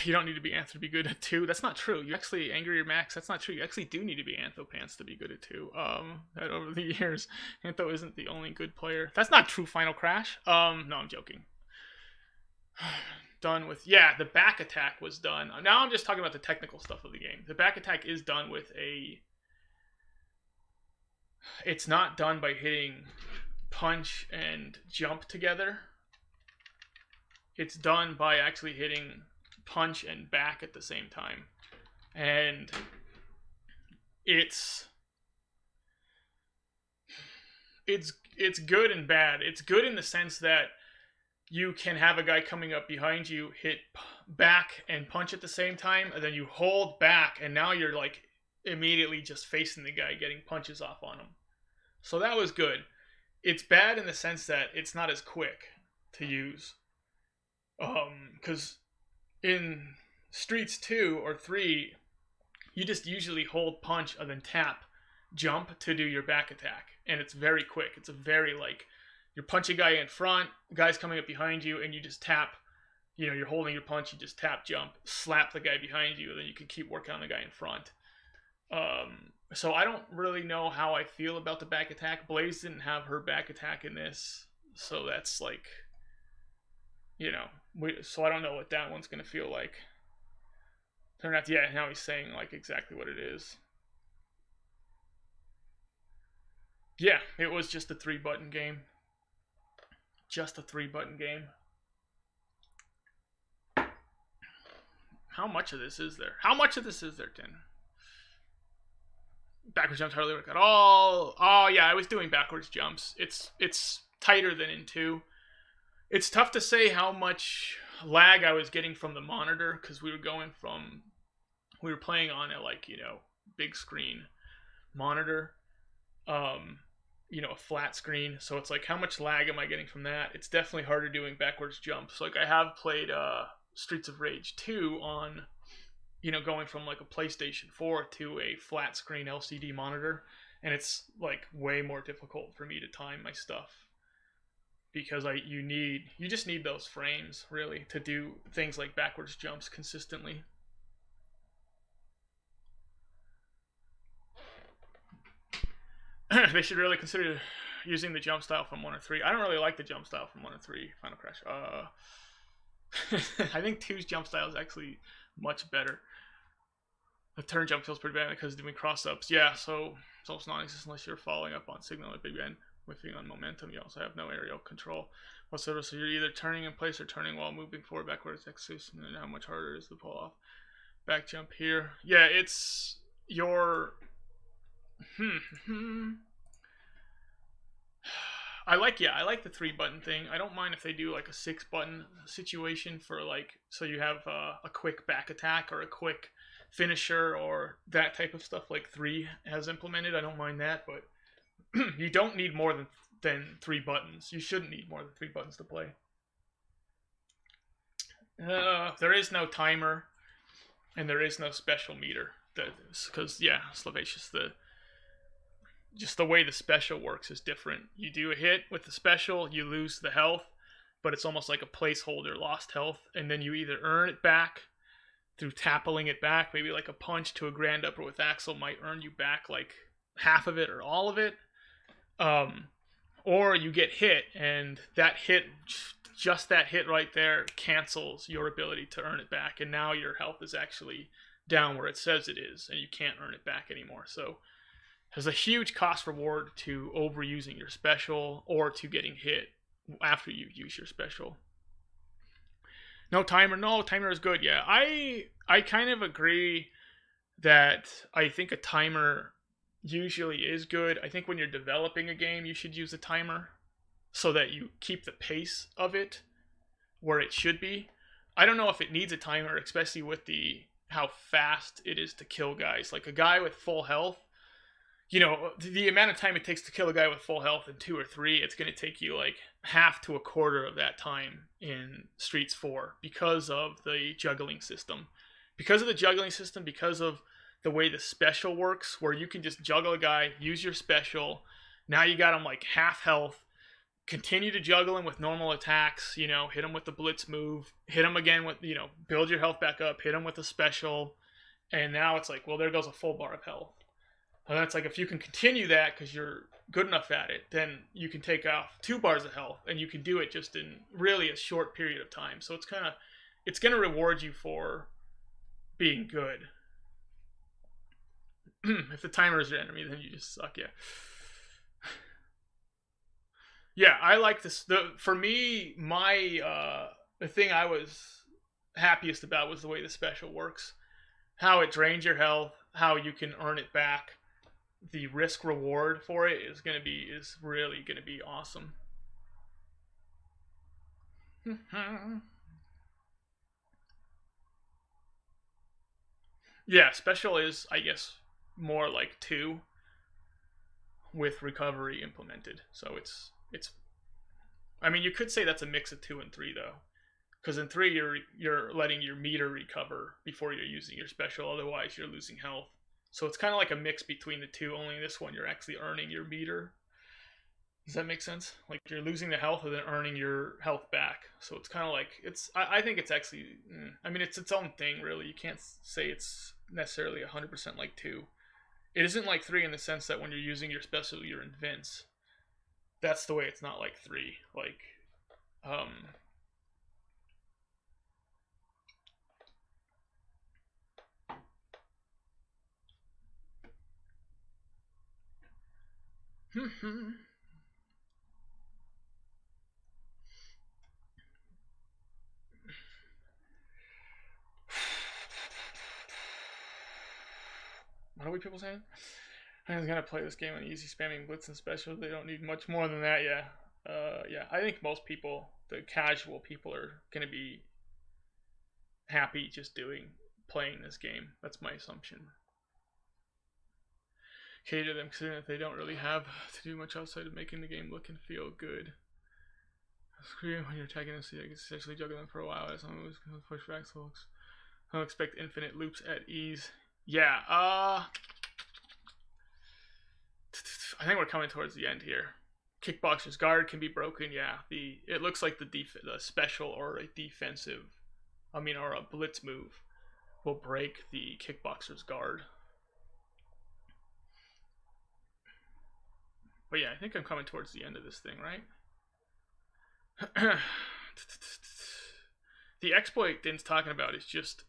you don't need to be Antho to be good at 2. That's not true. You actually, Angry or Max, that's not true. You actually do need to be Anthopants to be good at 2. That over the years, Antho isn't the only good player. That's not true, Final Crash. No, I'm joking. Done with, yeah, the back attack was done. Now I'm just talking about the technical stuff of the game. The back attack is done with a... It's not done by hitting punch and jump together. It's done by actually hitting punch and back at the same time. And it's good and bad. It's good in the sense that you can have a guy coming up behind you, hit back and punch at the same time, and then you hold back, and now you're like immediately just facing the guy, getting punches off on him. So that was good. It's bad in the sense that it's not as quick to use. Because in Streets 2 or 3, you just usually hold punch and then tap jump to do your back attack. And it's very quick. It's a very like... You're punching a guy in front, the guy's coming up behind you, and you just tap, you're holding your punch, you just tap, jump, slap the guy behind you, and then you can keep working on the guy in front. So I don't really know how I feel about the back attack. Blaze didn't have her back attack in this, so that's like, so I don't know what that one's going to feel like. Turn out, yeah, now he's saying like exactly what it is. Yeah, it was just a 3-button game. Just a 3-button game. How much of this is there? How much of this is there, Tin? Backwards jumps hardly work at all. Oh yeah, I was doing backwards jumps. It's tighter than in 2. It's tough to say how much lag I was getting from the monitor because we were playing on a big screen monitor. A flat screen, so it's like how much lag am I getting from that? It's definitely harder doing backwards jumps. Like I have played Streets of Rage 2 on going from like a PlayStation 4 to a flat screen LCD monitor, and it's like way more difficult for me to time my stuff because you just need those frames really to do things like backwards jumps consistently. They should really consider using the jump style from 1 or 3. I don't really like the jump style from 1 or 3 Final Crash. I think 2's jump style is actually much better. The turn jump feels pretty bad because it's doing cross-ups. Yeah, so it's almost non-existent unless you're following up on signal at Big Ben. Whiffing on momentum, you also have no aerial control whatsoever. So you're either turning in place or turning while moving forward, backwards, X6, and then how much harder is the pull-off. Back jump here. Yeah, it's your... I like the 3-button thing. I don't mind if they do like a 6-button situation for like, so you have a quick back attack or a quick finisher or that type of stuff like 3 has implemented. I don't mind that, but you don't need more than 3 buttons. You shouldn't need more than 3 buttons to play. There is no timer and there is no special meter. Because yeah, Slavacious, just the way the special works is different. You do a hit with the special, you lose the health, but it's almost like a placeholder, lost health, and then you either earn it back through tapping it back, maybe like a punch to a grand upper with Axel might earn you back like half of it or all of it, or you get hit, and that hit, just that hit right there cancels your ability to earn it back, and now your health is actually down where it says it is, and you can't earn it back anymore. So there's a huge cost reward to overusing your special or to getting hit after you use your special. No timer. No, timer is good. Yeah, I kind of agree that I think a timer usually is good. I think when you're developing a game, you should use a timer so that you keep the pace of it where it should be. I don't know if it needs a timer, especially with how fast it is to kill guys. Like a guy with full health, the amount of time it takes to kill a guy with full health in 2 or 3, it's going to take you like half to a quarter of that time in Streets 4 because of the juggling system. Because of the juggling system, because of the way the special works, where you can just juggle a guy, use your special, now you got him like half health, continue to juggle him with normal attacks, hit him with the blitz move, hit him again with, build your health back up, hit him with a special, and now it's like, well, there goes a full bar of health. And that's like, if you can continue that because you're good enough at it, then you can take off 2 bars of health, and you can do it just in really a short period of time. So it's going to reward you for being good. If the timer is your enemy, then you just suck, yeah. Yeah, I like this. For me, the thing I was happiest about was the way the special works. How it drains your health, how you can earn it back. The risk reward for it is really gonna be awesome. Yeah, special is, I guess, more like 2 with recovery implemented. So it's I mean, you could say that's a mix of 2 and 3 though, because in 3 you're letting your meter recover before you're using your special. Otherwise, you're losing health. So it's kind of like a mix between the 2. Only in this one, you're actually earning your meter. Does that make sense? Like, you're losing the health and then earning your health back. So it's kind of like, I think it's actually, I mean, it's its own thing, really. You can't say it's necessarily 100% like 2. It isn't like 3 in the sense that when you're using your special, you're invince. That's the way it's not like 3. Like, what are we people saying? I'm gonna play this game on easy, spamming blitz and special. They don't need much more than that. Yeah, yeah. I think most people, the casual people, are gonna be happy just playing this game. That's my assumption. Cater them, considering that they don't really have to do much outside of making the game look and feel good. Screw when you're attacking this, you can essentially juggle them for a while as long as push back, so I don't expect infinite loops at ease. Yeah, I think we're coming towards the end here. Kickboxer's guard can be broken. Yeah, it looks like the special or a defensive, or a blitz move will break the kickboxer's guard. But yeah, I think I'm coming towards the end of this thing, right? The exploit Din's talking about is just,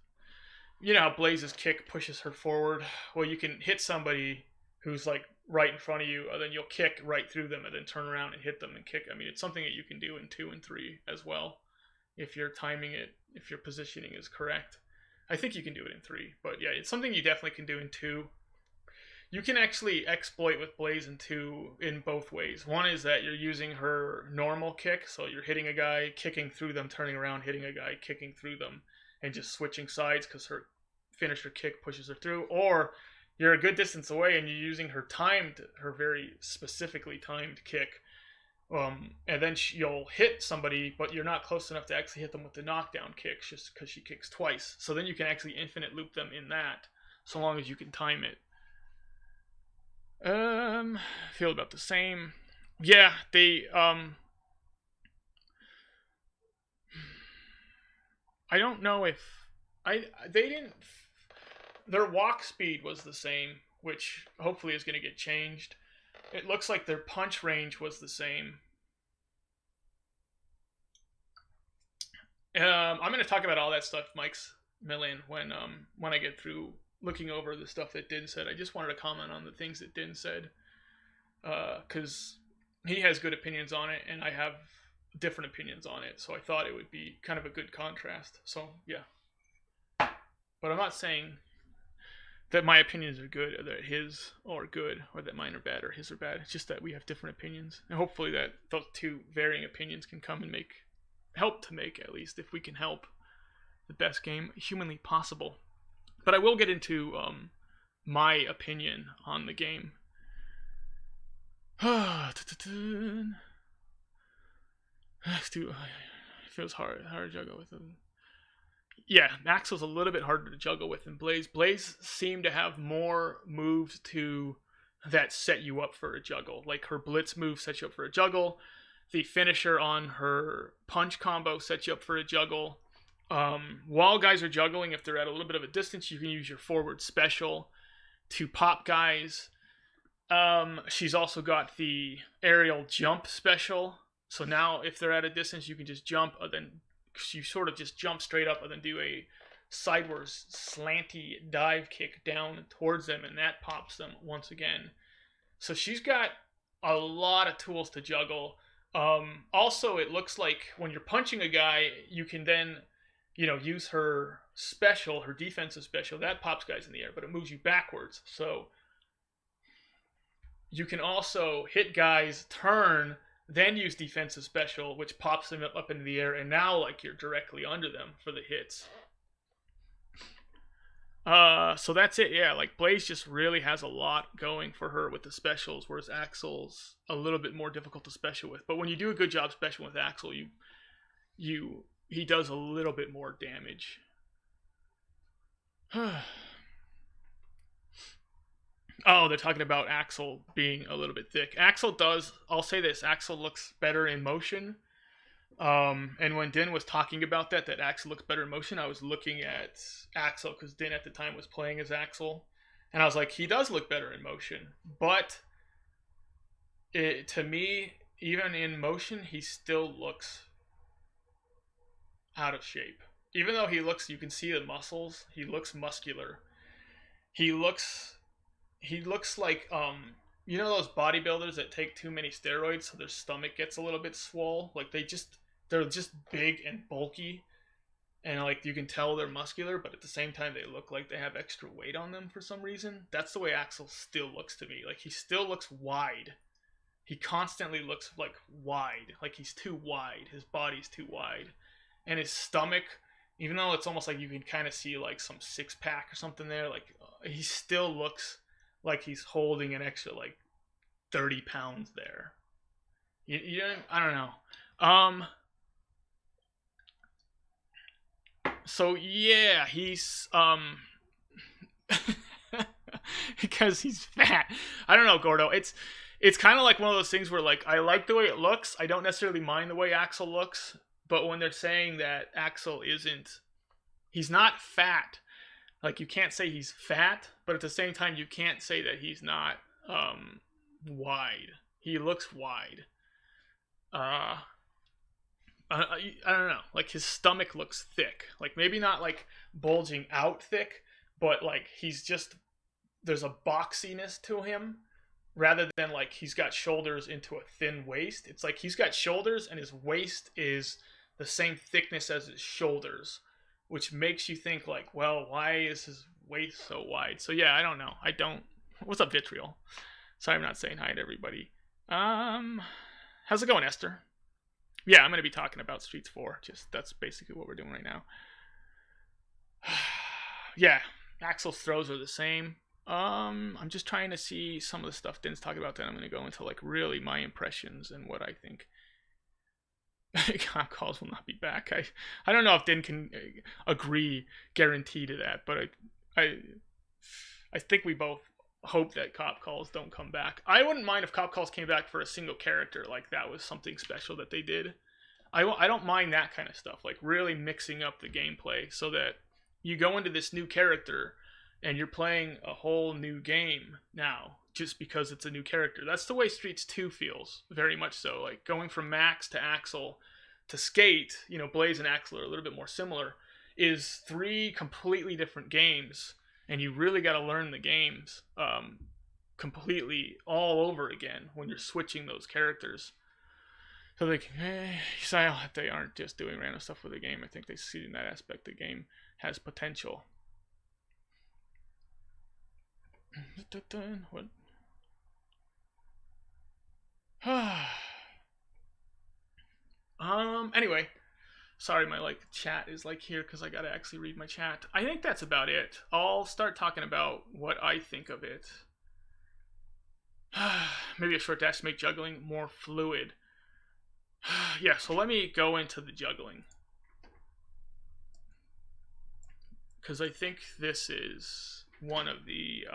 how Blaze's kick pushes her forward. Well, you can hit somebody who's like right in front of you, and then you'll kick right through them and then turn around and hit them and kick. I mean, it's something that you can do in 2 and 3 as well, if you're timing it, if your positioning is correct. I think you can do it in 3, but yeah, it's something you definitely can do in 2. You can actually exploit with Blaze in 2 in both ways. One is that you're using her normal kick, so you're hitting a guy, kicking through them, turning around, hitting a guy, kicking through them, and just switching sides because her finisher kick pushes her through. Or you're a good distance away and you're using her very specifically timed kick, and then you'll hit somebody, but you're not close enough to actually hit them with the knockdown kick just because she kicks twice. So then you can actually infinite loop them in that, so long as you can time it. Feel about the same. Yeah, they I don't know if they didn't. Their walk speed was the same, which hopefully is going to get changed. It looks like their punch range was the same. I'm going to talk about all that stuff, Mike's Million, when I get through looking over the stuff that Din said. I just wanted to comment on the things that Din said, because he has good opinions on it, and I have different opinions on it, so I thought it would be kind of a good contrast. So, yeah. But I'm not saying that my opinions are good, or that his are good, or that mine are bad, or his are bad. It's just that we have different opinions, and hopefully that those two varying opinions can come and help to make, at least, if we can help, the best game humanly possible. But I will get into my opinion on the game. It feels hard to juggle with them. Yeah, Max was a little bit harder to juggle with than Blaze. Blaze seemed to have more moves that set you up for a juggle. Like her blitz move sets you up for a juggle. the finisher on her punch combo sets you up for a juggle. While guys are juggling, if they're at a little bit of a distance, you can use your forward special to pop guys. She's also got the aerial jump special. So now if they're at a distance, you can just jump, and then you sort of just jump straight up and then do a sideways slanty dive kick down towards them, and that pops them once again. So she's got a lot of tools to juggle. Also, it looks like when you're punching a guy, you can then, use her special, her defensive special. That pops guys in the air, but it moves you backwards. So you can also hit guys, turn, then use defensive special, which pops them up into the air, and now like you're directly under them for the hits. So that's it. Yeah, like Blaze just really has a lot going for her with the specials, whereas Axel's a little bit more difficult to special with. But when you do a good job special with Axel, he does a little bit more damage. Oh, they're talking about Axel being a little bit thick. I'll say this, Axel looks better in motion. And when Din was talking about that Axel looks better in motion, I was looking at Axel because Din at the time was playing as Axel. And I was like, he does look better in motion. But to me, even in motion, he still looks out of shape. Even though you can see the muscles, he looks muscular. He looks like, those bodybuilders that take too many steroids so their stomach gets a little bit swole? Like they're just big and bulky, and like you can tell they're muscular, but at the same time they look like they have extra weight on them for some reason. That's the way Axel still looks to me. Like he still looks wide. He constantly looks like wide, like he's too wide. His body's too wide, and his stomach, even though it's almost like you can kind of see like some six pack or something there, like he still looks like he's holding an extra like 30 pounds there. I don't know. So yeah, he's because he's fat. I don't know, Gordo. It's kind of like one of those things where like I like the way it looks. I don't necessarily mind the way Axel looks, but when they're saying that Axel he's not fat. Like you can't say he's fat, but at the same time you can't say that he's not wide. He looks wide. I don't know. Like his stomach looks thick. Like maybe not like bulging out thick, but like there's a boxiness to him rather than like he's got shoulders into a thin waist. It's like he's got shoulders and his waist is the same thickness as his shoulders, which makes you think like, well, why is his waist so wide? So yeah, I don't know. What's up, Vitriol? Sorry, I'm not saying hi to everybody. How's it going, Esther? Yeah, I'm going to be talking about Streets 4. That's basically what we're doing right now. Yeah, Axel's throws are the same. I'm just trying to see some of the stuff Din's talking about. Then I'm going to go into like really my impressions and what I think. Cop calls will not be back. I don't know if Din can guarantee to that, but I think we both hope that cop calls don't come back. I wouldn't mind if cop calls came back for a single character, like that was something special that they did. I don't mind that kind of stuff, like really mixing up the gameplay so that you go into this new character and you're playing a whole new game now just because it's a new character. That's the way Streets 2 feels, very much so. Like going from Max to Axel to Skate, Blaze and Axel are a little bit more similar, is 3 completely different games. And you really got to learn the games completely all over again when you're switching those characters. So they aren't just doing random stuff with the game. I think they see in that aspect the game has potential. What? Anyway. Sorry, my chat is here because I gotta actually read my chat. I think that's about it. I'll start talking about what I think of it. Maybe a short dash to make juggling more fluid. Yeah, so let me go into the juggling. Because I think this is one of the...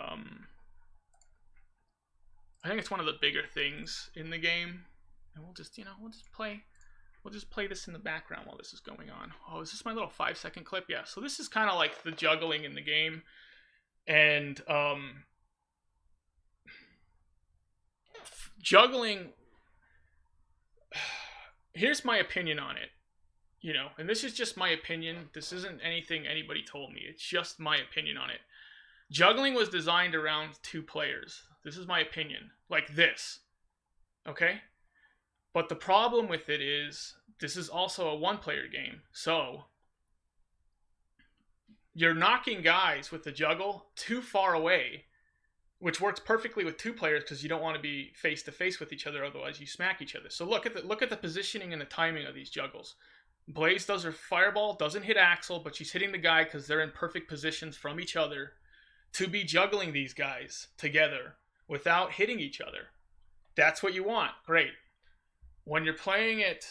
I think it's one of the bigger things in the game. and we'll just play this in the background while this is going on. Oh, is this my little 5-second clip? Yeah. So this is kind of like the juggling in the game, and juggling. Here's my opinion on it. And this is just my opinion. This isn't anything anybody told me. It's just my opinion on it. Juggling was designed around 2 players. This is my opinion. Like this. Okay? But the problem with it is, this is also a 1-player game. So, you're knocking guys with the juggle too far away, which works perfectly with 2 players because you don't want to be face to face with each other, otherwise you smack each other. So look at the positioning and the timing of these juggles. Blaze does her fireball, doesn't hit Axel, but she's hitting the guy because they're in perfect positions from each other to be juggling these guys together without hitting each other. That's what you want. Great. When you're playing it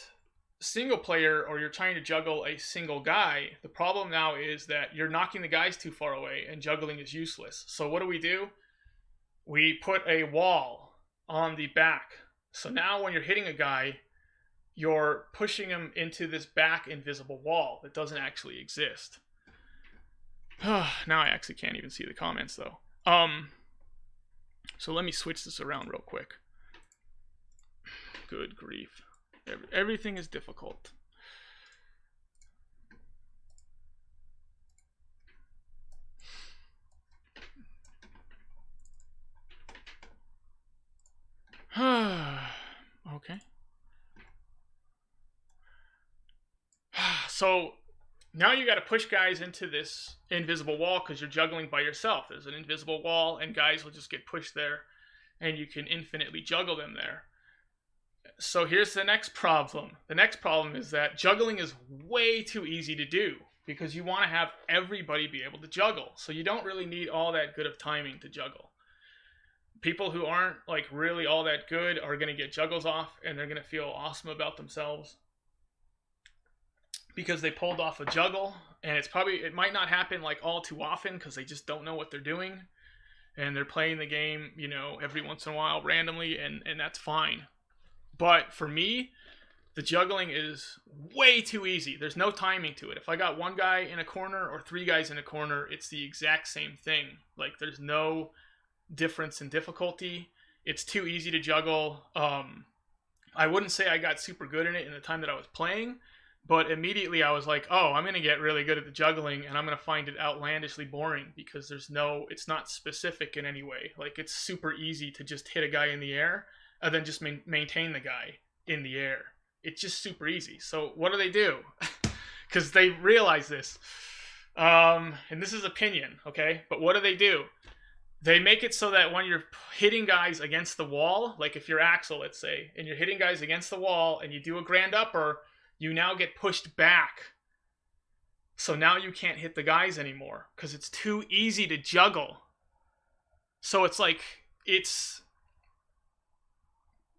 single player, or you're trying to juggle a single guy, the problem now is that you're knocking the guys too far away and juggling is useless. So what do? We put a wall on the back. So now when you're hitting a guy, you're pushing him into this back invisible wall that doesn't actually exist. Now I actually can't even see the comments though. So let me switch this around real quick. Good grief. Everything is difficult. Okay. So now you got to push guys into this invisible wall because you're juggling by yourself. There's an invisible wall and guys will just get pushed there and you can infinitely juggle them there. So here's the next problem. The next problem is that juggling is way too easy to do because you want to have everybody be able to juggle. So you don't really need all that good of timing to juggle. People who aren't like really all that good are going to get juggles off and they're going to feel awesome about themselves because they pulled off a juggle, and it might not happen like all too often because they just don't know what they're doing and they're playing the game, every once in a while randomly, and that's fine. But for me, the juggling is way too easy. There's no timing to it. If I got 1 guy in a corner or 3 guys in a corner, it's the exact same thing. Like there's no difference in difficulty. It's too easy to juggle. I wouldn't say I got super good in it in the time that I was playing, but immediately I was like, oh, I'm going to get really good at the juggling and I'm going to find it outlandishly boring because it's not specific in any way. Like it's super easy to just hit a guy in the air and then just maintain the guy in the air. It's just super easy. So what do? Because they realize this. And this is opinion, okay? But what do? They make it so that when you're hitting guys against the wall, like if you're Axel, let's say, and you're hitting guys against the wall and you do a grand upper, you now get pushed back. So now you can't hit the guys anymore because it's too easy to juggle. So it's like,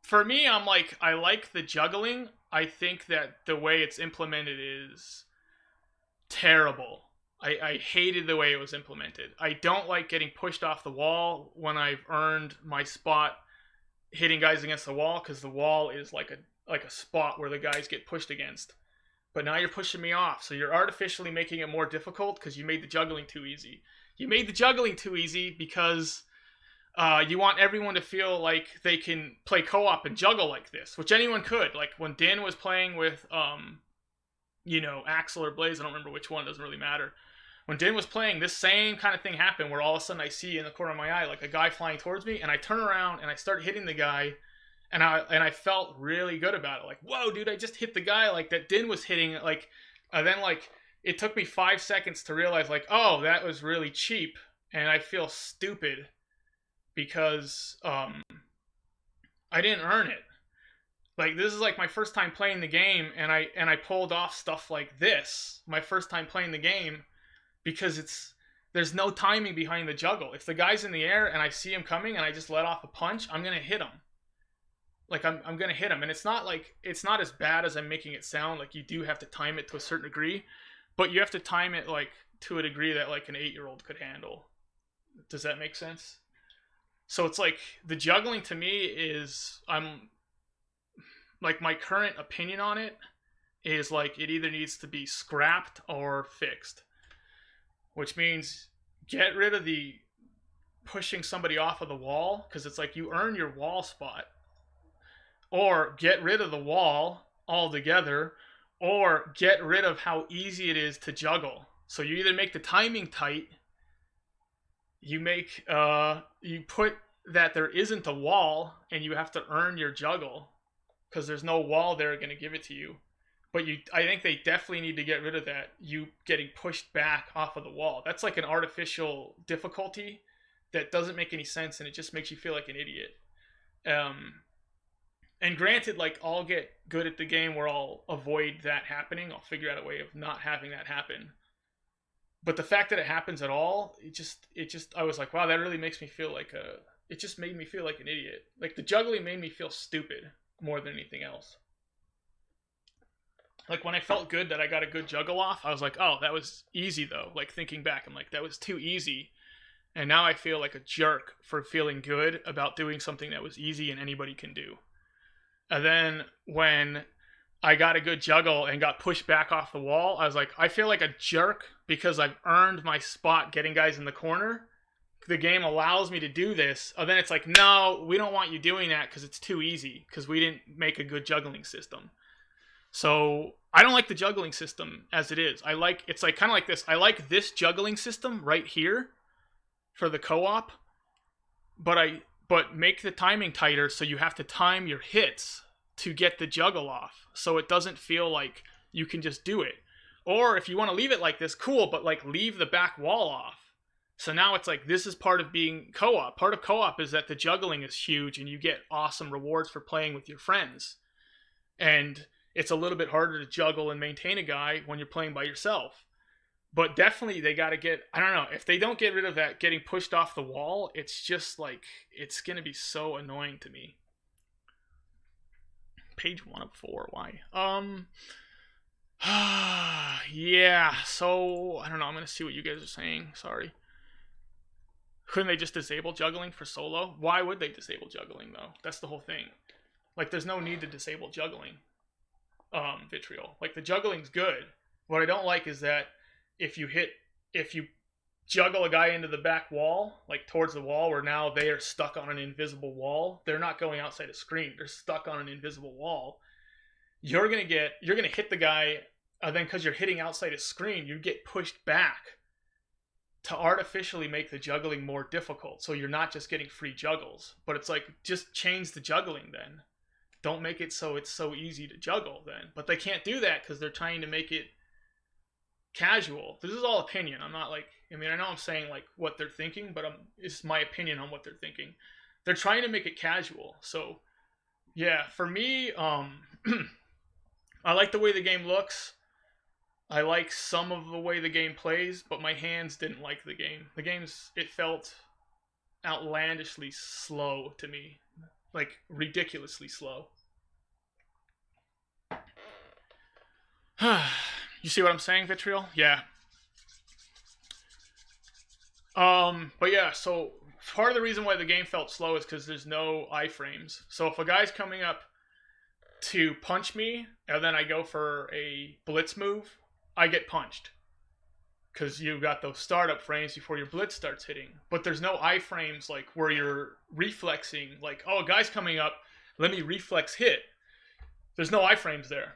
for me, I'm like, I like the juggling. I think that the way it's implemented is terrible. I hated the way it was implemented. I don't like getting pushed off the wall when I've earned my spot hitting guys against the wall, because the wall is like a spot where the guys get pushed against. But now you're pushing me off, so you're artificially making it more difficult because you made the juggling too easy. You made the juggling too easy because you want everyone to feel like they can play co-op and juggle like this, which anyone could. Like when Din was playing with, Axel or Blaze, I don't remember which one, doesn't really matter. When Din was playing, this same kind of thing happened where all of a sudden I see in the corner of my eye like a guy flying towards me, and I turn around and I start hitting the guy, and I felt really good about it. Like, whoa, dude, I just hit the guy like that Din was hitting. Like, and then like it took me 5 seconds to realize like, oh, that was really cheap, and I feel stupid because I didn't earn it. Like, this is like my first time playing the game, and I pulled off stuff like this my first time playing the game because there's no timing behind the juggle. If the guy's in the air and I see him coming and I just let off a punch, I'm gonna hit him. Like I'm gonna hit him, and it's not as bad as I'm making it sound. Like, you do have to time it to a certain degree, but you have to time it like to a degree that like an 8-year-old could handle. Does that make sense? So it's like the juggling to me is like my current opinion on it is like it either needs to be scrapped or fixed, which means get rid of the pushing somebody off of the wall, because it's like you earn your wall spot, or get rid of the wall altogether, or get rid of how easy it is to juggle. So you either make the timing tight, you put that there isn't a wall and you have to earn your juggle because there's no wall there going to give it to you. But I think they definitely need to get rid of that, you getting pushed back off of the wall. That's like an artificial difficulty that doesn't make any sense, and it just makes you feel like an idiot. And granted, like, I'll get good at the game where I'll avoid that happening. I'll figure out a way of not having that happen. But the fact that it happens at all, it just I was like, wow, that really makes me feel like it just made me feel like an idiot. Like, the juggling made me feel stupid more than anything else. Like, when I felt good that I got a good juggle off, I was like, oh, that was easy, though. Like, thinking back, I'm like, that was too easy. And now I feel like a jerk for feeling good about doing something that was easy and anybody can do. And then when I got a good juggle and got pushed back off the wall, I was like, I feel like a jerk because I've earned my spot getting guys in the corner. The game allows me to do this. And then it's like, no, we don't want you doing that because it's too easy, because we didn't make a good juggling system. So I don't like the juggling system as it is. It's like kind of like this. I like this juggling system right here for the co-op, but make the timing tighter so you have to time your hits to get the juggle off, so it doesn't feel like you can just do it. Or if you want to leave it like this, cool, but like leave the back wall off. So now it's like, this is part of being co-op. Part of co-op is that the juggling is huge and you get awesome rewards for playing with your friends. And it's a little bit harder to juggle and maintain a guy when you're playing by yourself. But definitely they got to get, I don't know, if they don't get rid of that getting pushed off the wall, it's just like, it's going to be so annoying to me. Page 1 of 4, why? Yeah, so, I don't know, I'm going to see what you guys are saying, sorry. Couldn't they just disable juggling for solo? Why would they disable juggling, though? That's the whole thing. Like, there's no need to disable juggling, Vitriol. Like, the juggling's good. What I don't like is that if you juggle a guy into the back wall, like towards the wall, where now they are stuck on an invisible wall, they're not going outside a screen, they're stuck on an invisible wall, you're gonna hit the guy, then because you're hitting outside a screen, you get pushed back to artificially make the juggling more difficult, so you're not just getting free juggles. But it's like, just change the juggling then. Don't make it so it's so easy to juggle then. But they can't do that because they're trying to make it casual. This is all opinion. I'm not like, I mean, I know I'm saying like what they're thinking, but it's my opinion on what they're thinking. They're trying to make it casual. So yeah, for me, I like the way the game looks. I like some of the way the game plays, but my hands didn't like the game. It felt outlandishly slow to me. Like, ridiculously slow. You see what I'm saying, Vitriol? Yeah. But yeah, so part of the reason why the game felt slow is because there's no iframes. So if a guy's coming up to punch me, and then I go for a blitz move, I get punched. Because you've got those startup frames before your blitz starts hitting. But there's no iframes like where you're reflexing, like, oh, a guy's coming up, let me reflex hit. There's no iframes there.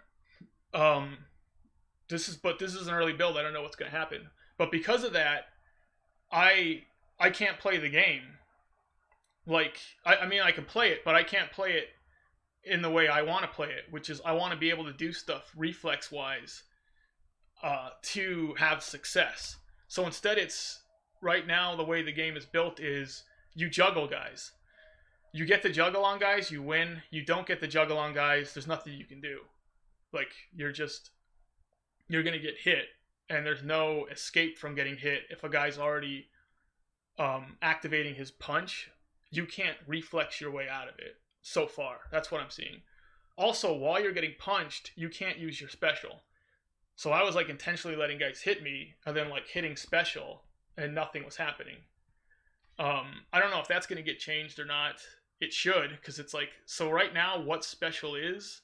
This is an early build, I don't know what's going to happen. But because of that, I can't play the game. Like, I mean, I can play it, but I can't play it in the way I want to play it, which is I want to be able to do stuff reflex-wise to have success. So instead, it's right now the way the game is built is you juggle guys. You get the juggle on guys, you win. You don't get the juggle on guys, there's nothing you can do. Like, you're going to get hit, and there's no escape from getting hit. If a guy's already activating his punch, you can't reflex your way out of it. So far, that's what I'm seeing. Also, while you're getting punched, you can't use your special. So I was like intentionally letting guys hit me, and then like hitting special, and nothing was happening. I don't know if that's going to get changed or not. It should, because it's like, so right now what special is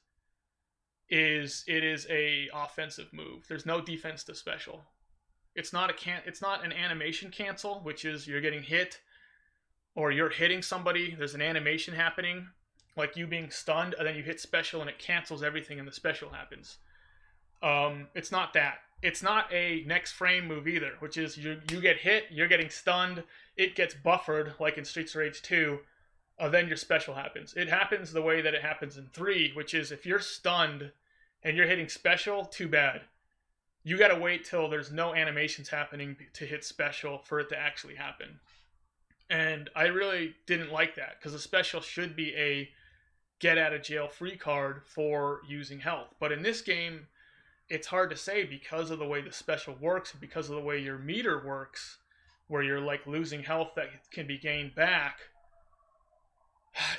is it is a offensive move. There's no defense to special. It's not an animation cancel, which is you're getting hit or you're hitting somebody. There's an animation happening, like you being stunned, and then you hit special and it cancels everything and the special happens. It's not that. It's not a next frame move either, which is you get hit, you're getting stunned, it gets buffered like in Streets of Rage 2, then your special happens. It happens the way that it happens in 3, which is if you're stunned and you're hitting special, too bad. You gotta wait till there's no animations happening to hit special for it to actually happen. And I really didn't like that, because a special should be a get out of jail free card for using health. But in this game, it's hard to say because of the way the special works and because of the way your meter works, where you're like losing health that can be gained back.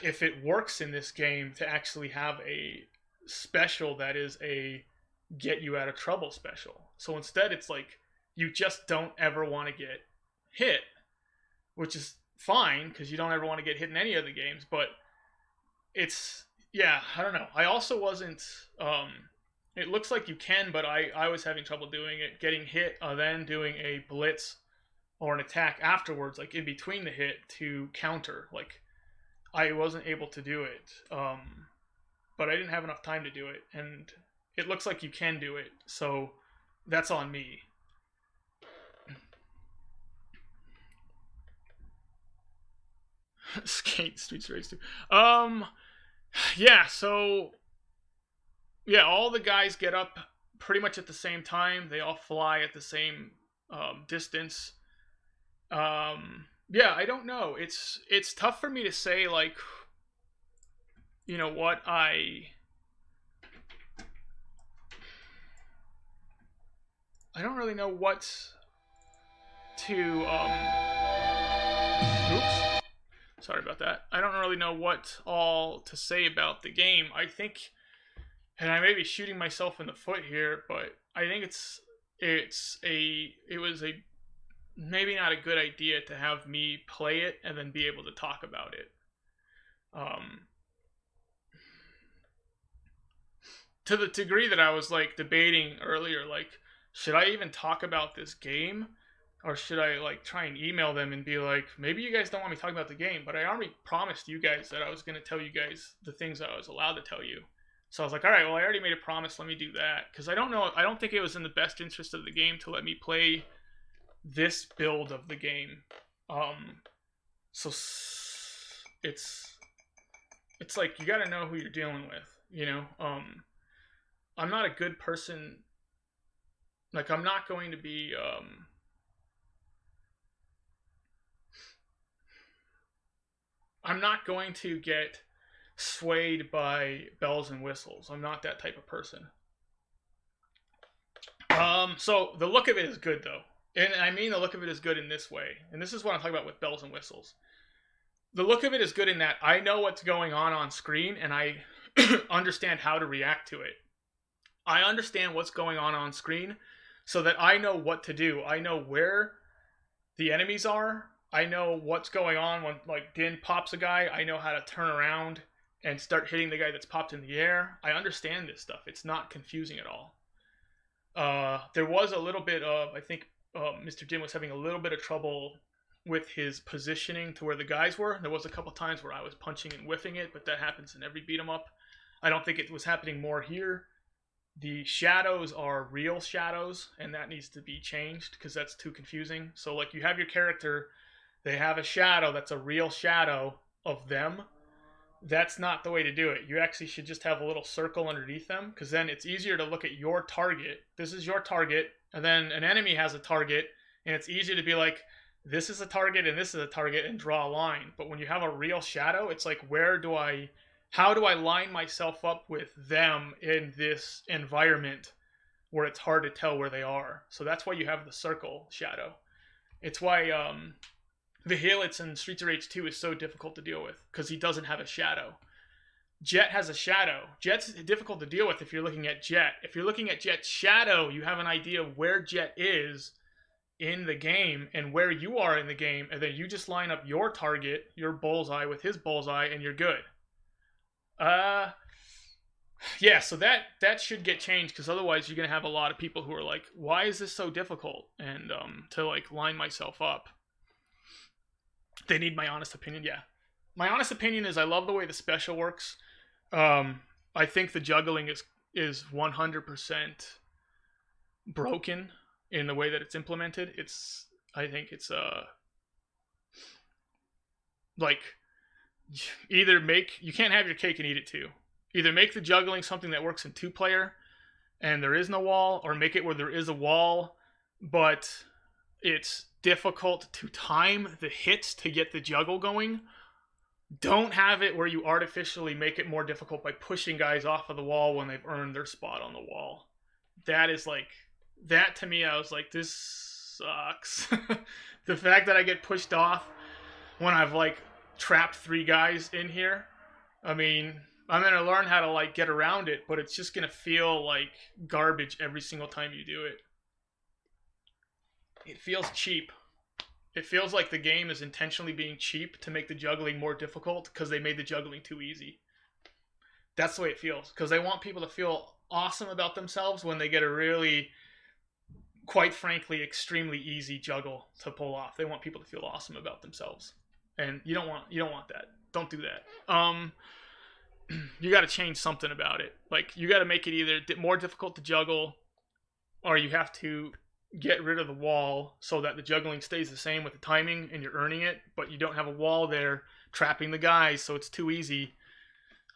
If it works in this game to actually have a special that is a get you out of trouble special. So instead it's like you just don't ever want to get hit, which is fine because you don't ever want to get hit in any of the games, but it's, yeah, I don't know. I also wasn't, it looks like you can, but I was having trouble doing it, getting hit, then doing a blitz or an attack afterwards, like in between the hit to counter. Like, I wasn't able to do it, but I didn't have enough time to do it, and it looks like you can do it, so that's on me. Skate Streets Race 2. Yeah, so yeah, all the guys get up pretty much at the same time. They all fly at the same distance. Yeah, I don't know. It's tough for me to say, like, you know what, I don't really know what to oops. Sorry about that. I don't really know what all to say about the game. I think, and I may be shooting myself in the foot here, but I think it was a maybe not a good idea to have me play it and then be able to talk about it. To the degree that I was like debating earlier, like, should I even talk about this game? Or should I like try and email them and be like, maybe you guys don't want me talking about the game, but I already promised you guys that I was going to tell you guys the things that I was allowed to tell you. So I was like, all right, well, I already made a promise. Let me do that. Because I don't think it was in the best interest of the game to let me play this build of the game. So it's like, you got to know who you're dealing with, you know? I'm not a good person. Like, I'm not going to be, I'm not going to get swayed by bells and whistles. I'm not that type of person. So the look of it is good, though. And I mean the look of it is good in this way. And this is what I'm talking about with bells and whistles. The look of it is good in that I know what's going on screen, and I understand how to react to it. I understand what's going on screen so that I know what to do. I know where the enemies are. I know what's going on when, like, Din pops a guy. I know how to turn around and start hitting the guy that's popped in the air. I understand this stuff. It's not confusing at all. There was a little bit of, I think Mr. Din was having a little bit of trouble with his positioning to where the guys were. There was a couple times where I was punching and whiffing it, but that happens in every beat 'em up. I don't think it was happening more here. The shadows are real shadows, and that needs to be changed because that's too confusing. So, like, you have your character, they have a shadow that's a real shadow of them. That's not the way to do it. You actually should just have a little circle underneath them, because then it's easier to look at your target. This is your target, and then an enemy has a target, and it's easier to be like, this is a target and this is a target, and draw a line. But when you have a real shadow, it's like, how do I line myself up with them in this environment where it's hard to tell where they are? So that's why you have the circle shadow. It's why the Helix in Streets of Rage 2 is so difficult to deal with, because he doesn't have a shadow. Jet has a shadow. Jet's difficult to deal with if you're looking at Jet. If you're looking at Jet's shadow, you have an idea of where Jet is in the game and where you are in the game, and then you just line up your target, your bullseye, with his bullseye, and you're good. Yeah, so that should get changed because otherwise you're gonna have a lot of people who are like, "Why is this so difficult?" And to like line myself up, they need my honest opinion. Yeah, my honest opinion is I love the way the special works. Um, I think the juggling is 100% broken in the way that it's implemented. I think it's like either make you can't have your cake and eat it too. Either make the juggling something that works in 2-player and there is no wall, or make it where there is a wall, but it's difficult to time the hits to get the juggle going. Don't have it where you artificially make it more difficult by pushing guys off of the wall when they've earned their spot on the wall. That is like, that to me, I was like, this sucks. The fact that I get pushed off when I've like trapped 3 guys in here, I mean, I'm going to learn how to like get around it, but it's just going to feel like garbage every single time you do it. It feels cheap. It feels like the game is intentionally being cheap to make the juggling more difficult because they made the juggling too easy. That's the way it feels, because they want people to feel awesome about themselves when they get a really, quite frankly, extremely easy juggle to pull off. They want people to feel awesome about themselves, and you don't want that. Don't do that. You got to change something about it. Like, you got to make it either more difficult to juggle, or you have to get rid of the wall so that the juggling stays the same with the timing and you're earning it, but you don't have a wall there trapping the guys, so it's too easy.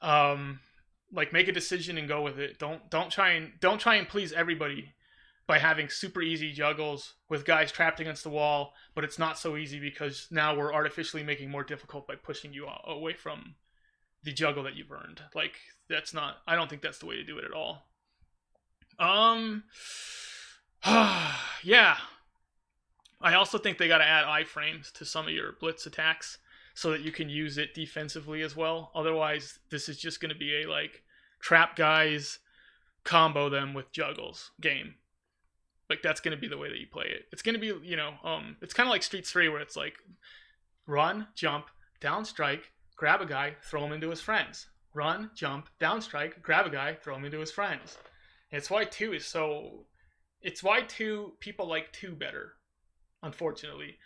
Like, make a decision and go with it. Don't try and please everybody by having super easy juggles with guys trapped against the wall, but it's not so easy because now we're artificially making more difficult by pushing you away from the juggle that you've earned. Like, that's not, I don't think that's the way to do it at all. Yeah. I also think they got to add iframes to some of your blitz attacks so that you can use it defensively as well. Otherwise, this is just going to be a like trap guys, combo them with juggles game. Like, that's going to be the way that you play it. It's going to be, it's kind of like Streets 3 where it's like run, jump, down strike, grab a guy, throw him into his friends. Run, jump, down strike, grab a guy, throw him into his friends. And it's why 2 is so... It's why 2 people like 2 better, unfortunately.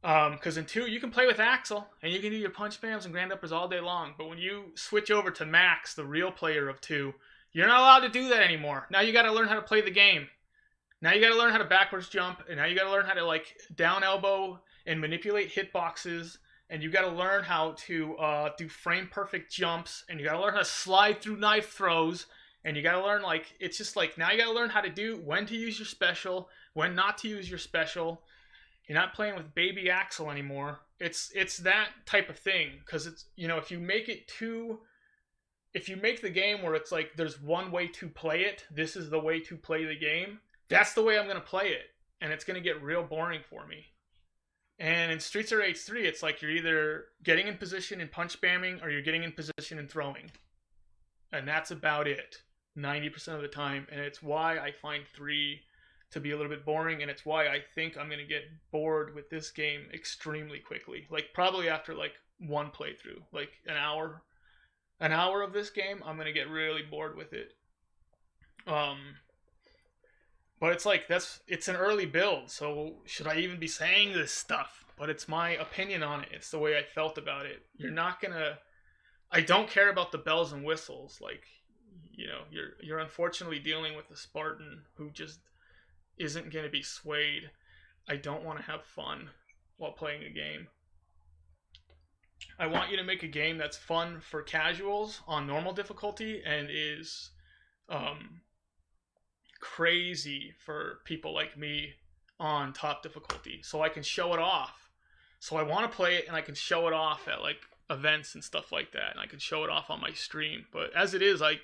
Because in 2, you can play with Axel, and you can do your punch spams and grand uppers all day long. But when you switch over to Max, the real player of 2, you're not allowed to do that anymore. Now you got to learn how to play the game. Now you got to learn how to backwards jump, and now you got to learn how to like down elbow and manipulate hitboxes, and you got to learn how to do frame perfect jumps, and you got to learn how to slide through knife throws. And you gotta learn, like, it's just like, now you gotta learn how to do, when to use your special, when not to use your special. You're not playing with baby Axel anymore. It's that type of thing. Because it's, if you make the game where it's like, there's one way to play it, this is the way to play the game, that's the way I'm gonna play it. And it's gonna get real boring for me. And in Streets of Rage 3, it's like you're either getting in position and punch spamming, or you're getting in position and throwing. And that's about it. 90% of the time, and it's why I find 3 to be a little bit boring, and it's why I think I'm going to get bored with this game extremely quickly. Like, probably after like 1 playthrough, like an hour of this game, I'm going to get really bored with it. But it's like, it's an early build, so should I even be saying this stuff? But it's my opinion on it. It's the way I felt about it. I don't care about the bells and whistles. Like, you're unfortunately dealing with a Spartan who just isn't going to be swayed. I don't want to have fun while playing a game. I want you to make a game that's fun for casuals on normal difficulty and is crazy for people like me on top difficulty, so I can show it off. So I want to play it and I can show it off at like events and stuff like that, and I could show it off on my stream. But as it is, I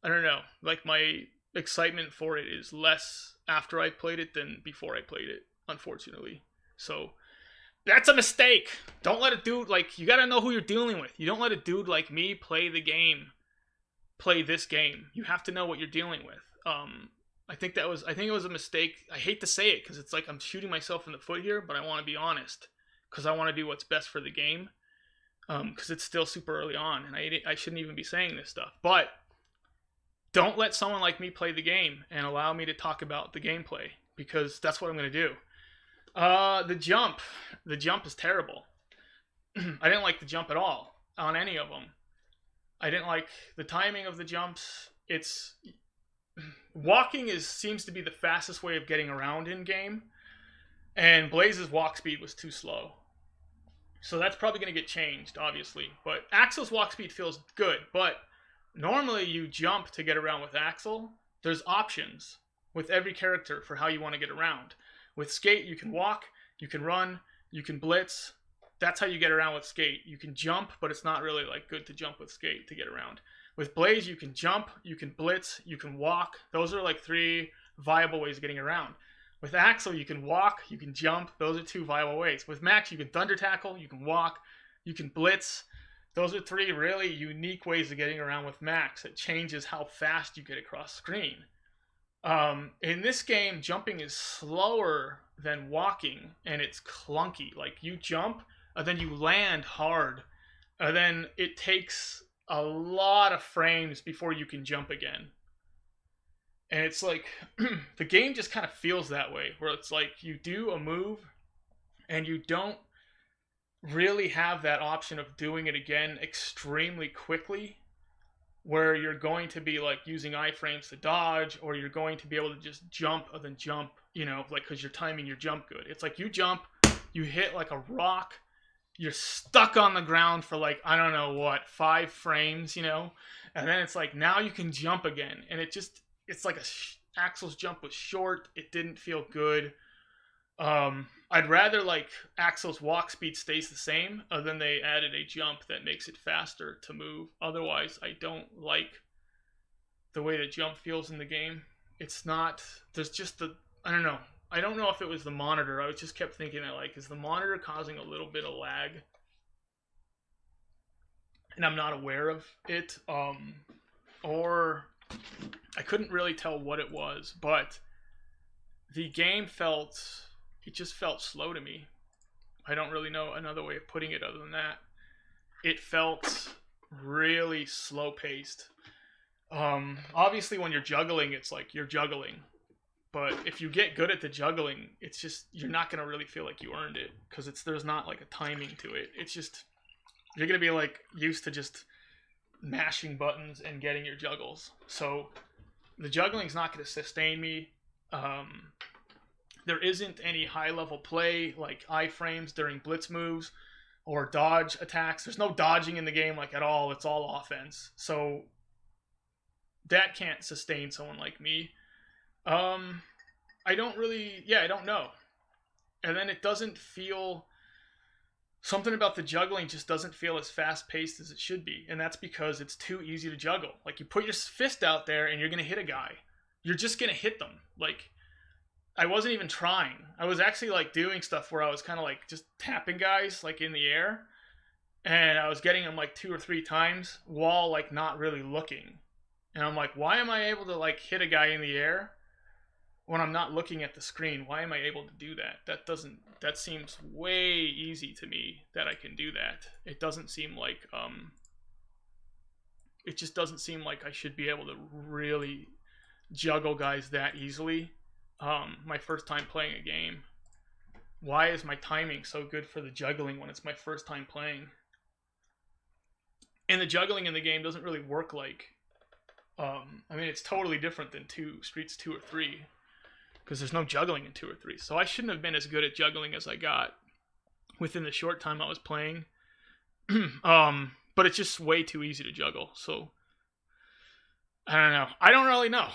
don't know, like, my excitement for it is less after I played it than before I played it, unfortunately. So that's a mistake. Don't let a dude, like, you gotta know who you're dealing with. You don't let a dude like me play this game. You have to know what you're dealing with. I think it was a mistake. I hate to say it because it's like I'm shooting myself in the foot here, but I want to be honest, because I want to do what's best for the game. because it's still super early on, and I shouldn't even be saying this stuff. But don't let someone like me play the game and allow me to talk about the gameplay, because that's what I'm going to do. The jump is terrible. I didn't like the jump at all on any of them. I didn't like the timing of the jumps. It's walking seems to be the fastest way of getting around in game, and Blaze's walk speed was too slow. So that's probably going to get changed, obviously. But Axel's walk speed feels good, but normally you jump to get around with Axel. There's options with every character for how you want to get around. With Skate, you can walk, you can run, you can blitz. That's how you get around with Skate. You can jump, but it's not really like good to jump with Skate to get around. With Blaze, you can jump, you can blitz, you can walk. Those are like 3 viable ways of getting around. With Axel, you can walk, you can jump. Those are 2 viable ways. With Max, you can thunder tackle, you can walk, you can blitz. Those are 3 really unique ways of getting around with Max. It changes how fast you get across screen. In this game, jumping is slower than walking, and it's clunky. Like, you jump, and then you land hard, and then it takes a lot of frames before you can jump again. And it's like, the game just kind of feels that way, where it's like you do a move, and you don't really have that option of doing it again extremely quickly, where you're going to be like using iframes to dodge, or you're going to be able to just jump and then jump, you know, like, because you're timing your jump good. It's like you jump, you hit like a rock, you're stuck on the ground for like, I don't know what, 5 frames, you know, and then it's like, now you can jump again, and it's like Axel's jump was short. It didn't feel good. I'd rather like Axel's walk speed stays the same, other than they added a jump that makes it faster to move. Otherwise, I don't like the way the jump feels in the game. It's not, there's just I don't know. I don't know if it was the monitor. I just kept thinking that, like, is the monitor causing a little bit of lag? And I'm not aware of it. Or I couldn't really tell what it was, but the game just felt slow to me. I don't really know another way of putting it other than that. It felt really slow paced. Obviously when you're juggling, it's like you're juggling. But if you get good at the juggling, it's just, you're not going to really feel like you earned it, because there's not like a timing to it. It's just, you're going to be like used to just mashing buttons and getting your juggles. So the juggling's not going to sustain me. There isn't any high level play like iframes during blitz moves or dodge attacks. There's no dodging in the game like at all. It's all offense. So that can't sustain someone like me. I don't know. And then it doesn't feel, something about the juggling just doesn't feel as fast paced as it should be. And that's because it's too easy to juggle. Like, you put your fist out there and you're going to hit a guy. You're just going to hit them. Like, I wasn't even trying. I was actually like doing stuff where I was kind of like just tapping guys like in the air. And I was getting them like 2 or 3 times while like not really looking. And I'm like, why am I able to like hit a guy in the air when I'm not looking at the screen? Why am I able to do that? That seems way easy to me that I can do that. It doesn't seem like, it just doesn't seem like I should be able to really juggle guys that easily. My first time playing a game. Why is my timing so good for the juggling when it's my first time playing? And the juggling in the game doesn't really work like, it's totally different than Streets 2 or 3. Because there's no juggling in 2 or 3. So I shouldn't have been as good at juggling as I got within the short time I was playing. But it's just way too easy to juggle. So, I don't know. I don't really know.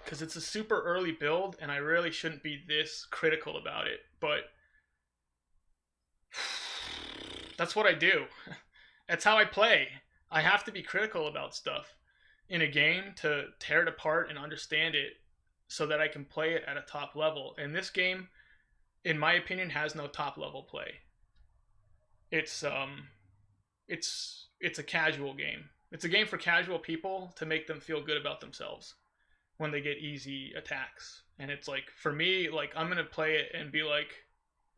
Because it's a super early build, and I really shouldn't be this critical about it. But that's what I do. That's how I play. I have to be critical about stuff in a game to tear it apart and understand it so that I can play it at a top level. And this game, in my opinion, has no top level play. It's a casual game. It's a game for casual people to make them feel good about themselves when they get easy attacks. And it's like, for me, like, I'm going to play it and be like,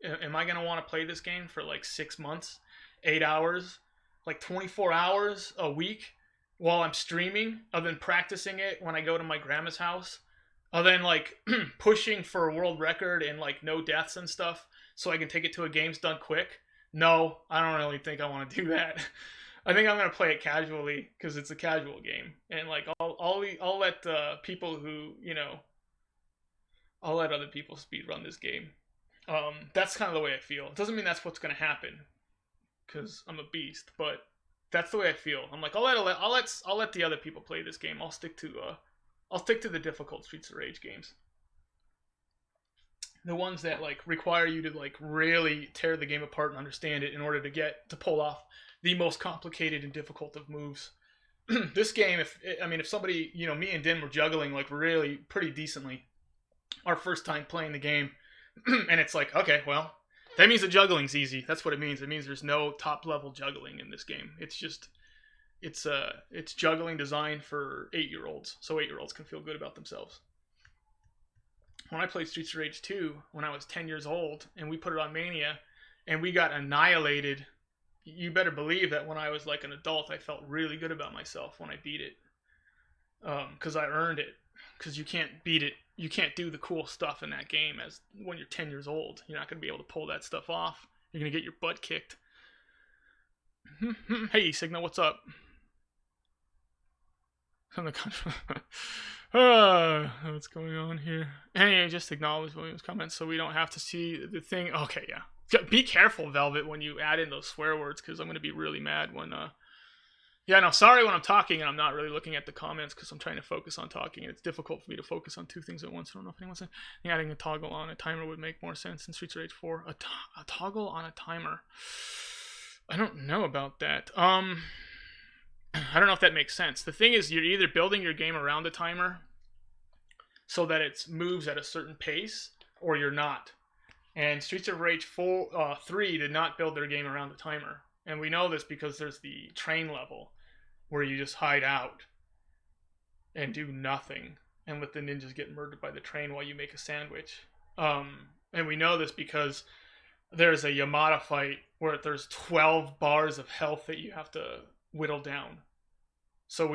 Am I gonna want to play this game for like 6 months, 8 hours, like 24 hours a week while I'm streaming, other than practicing it when I go to my grandma's house, other than like pushing for a world record and like no deaths and stuff so I can take it to a game's done quick? No, I don't really think I want to do that. I think I'm gonna play it casually because it's a casual game, and like I'll let people who I'll let other people speed run this game. That's kind of the way I feel. It doesn't mean that's what's gonna happen, because I'm a beast, but that's the way I feel. I'm like, I'll let the other people play this game. I'll stick to the difficult Streets of Rage games. The ones that like require you to like really tear the game apart and understand it in order to pull off the most complicated and difficult of moves. This game, if somebody, me and Din were juggling like really pretty decently our first time playing the game, and it's like, okay, well, that means the juggling's easy. That's what it means. It means there's no top level juggling in this game. It's just, it's juggling designed for 8-year-olds, so 8-year-olds can feel good about themselves. When I played Streets of Rage 2 when I was 10 years old, and we put it on Mania, and we got annihilated, you better believe that when I was like an adult, I felt really good about myself when I beat it, because I earned it. Because you can't beat it, you can't do the cool stuff in that game as when you're 10 years old. You're not going to be able to pull that stuff off. You're going to get your butt kicked. Hey, Signal, what's up? What's going on here? Anyway, just acknowledge William's comments so we don't have to see the thing. Okay, yeah. Be careful, Velvet, when you add in those swear words, because I'm going to be really mad when... Yeah, no, sorry when I'm talking and I'm not really looking at the comments because I'm trying to focus on talking, and it's difficult for me to focus on two things at once. I don't know if anyone said adding a toggle on a timer would make more sense in Streets of Rage 4. A toggle on a timer. I don't know about that. I don't know if that makes sense. The thing is, you're either building your game around the timer so that it moves at a certain pace, or you're not. And Streets of Rage 3 did not build their game around the timer. And we know this because there's the train level where you just hide out and do nothing and let the ninjas get murdered by the train while you make a sandwich. And we know this because there's a Yamada fight where there's 12 bars of health that you have to whittle down. So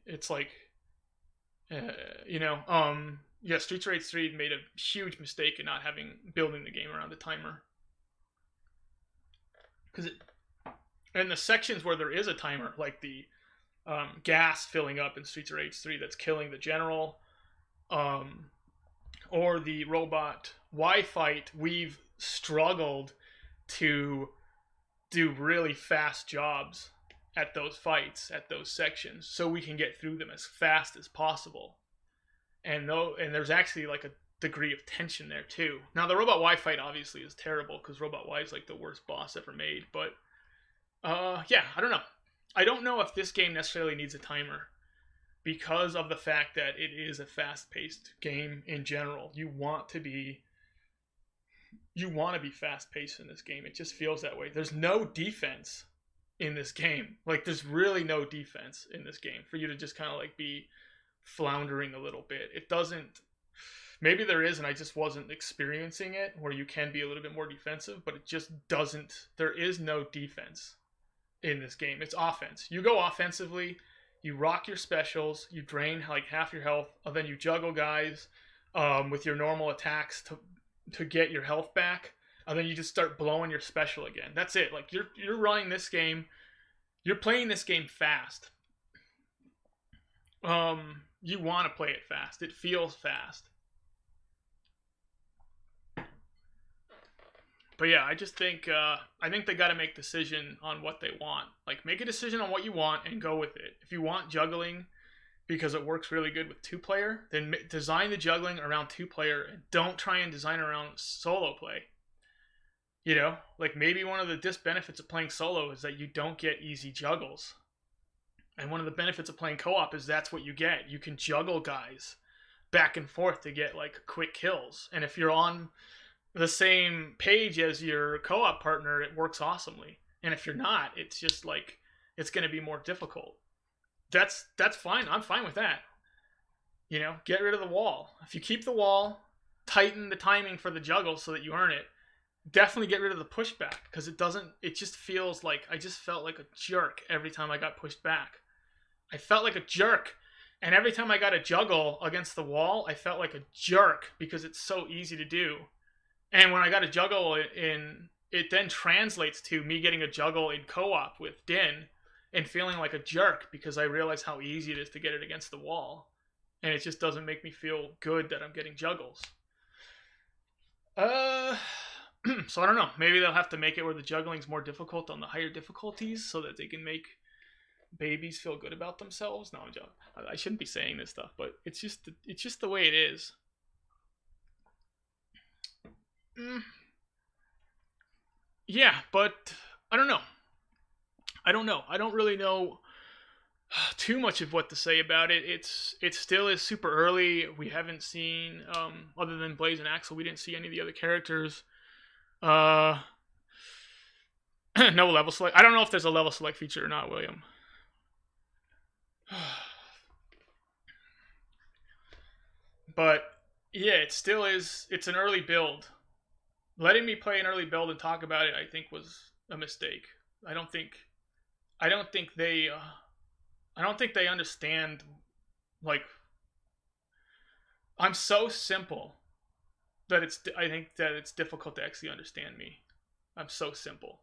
it's like, yeah, Streets of Rage 3 made a huge mistake in not building the game around the timer. Because in the sections where there is a timer, like the gas filling up in Streets of Rage 3 that's killing the general, or the robot Y fight, we've struggled to do really fast jobs at those fights, at those sections, so we can get through them as fast as possible. And there's actually like a degree of tension there too. Now the Robot Y fight obviously is terrible because Robot Y is like the worst boss ever made, but yeah, I don't know. I don't know if this game necessarily needs a timer because of the fact that it is a fast-paced game in general. You want to be fast-paced in this game. It just feels that way. There's no defense in this game. Like, there's really no defense in this game for you to just kind of like be floundering a little bit. It doesn't. Maybe there is, and I just wasn't experiencing it, where you can be a little bit more defensive, but it just doesn't. There is no defense in this game. It's offense. You go offensively, you rock your specials, you drain like half your health, and then you juggle guys with your normal attacks to get your health back, and then you just start blowing your special again. That's it. Like, you're running this game, you're playing this game fast. You want to play it fast. It feels fast. But yeah, I just think they got to make a decision on what they want. Like, make a decision on what you want and go with it. If you want juggling because it works really good with 2-player, then design the juggling around 2-player and don't try and design around solo play. You know, like maybe one of the disbenefits of playing solo is that you don't get easy juggles. And one of the benefits of playing co-op is that's what you get. You can juggle guys back and forth to get like quick kills. And if you're on the same page as your co-op partner, it works awesomely. And if you're not, it's just like, it's going to be more difficult. That's fine. I'm fine with that. You know, get rid of the wall. If you keep the wall, tighten the timing for the juggle so that you earn it. Definitely get rid of the pushback, because it just feels like I just felt like a jerk every time I got pushed back. I felt like a jerk. And every time I got a juggle against the wall, I felt like a jerk because it's so easy to do. And when I got a juggle it then translates to me getting a juggle in co-op with Din and feeling like a jerk because I realize how easy it is to get it against the wall. And it just doesn't make me feel good that I'm getting juggles. So I don't know. Maybe they'll have to make it where the juggling's more difficult on the higher difficulties so that they can make babies feel good about themselves. No, I'm joking. I shouldn't be saying this stuff, but it's just the way it is. Yeah, but I don't know. I don't really know too much of what to say about it. It still is super early. We haven't seen other than Blaze and Axel, we didn't see any of the other characters. No level select. I don't know if there's a level select feature or not, William. But yeah, it still is. It's an early build. Letting me play an early build and talk about it, I think, was a mistake. I don't think they understand. Like, I'm so simple that I think that it's difficult to actually understand me. I'm so simple.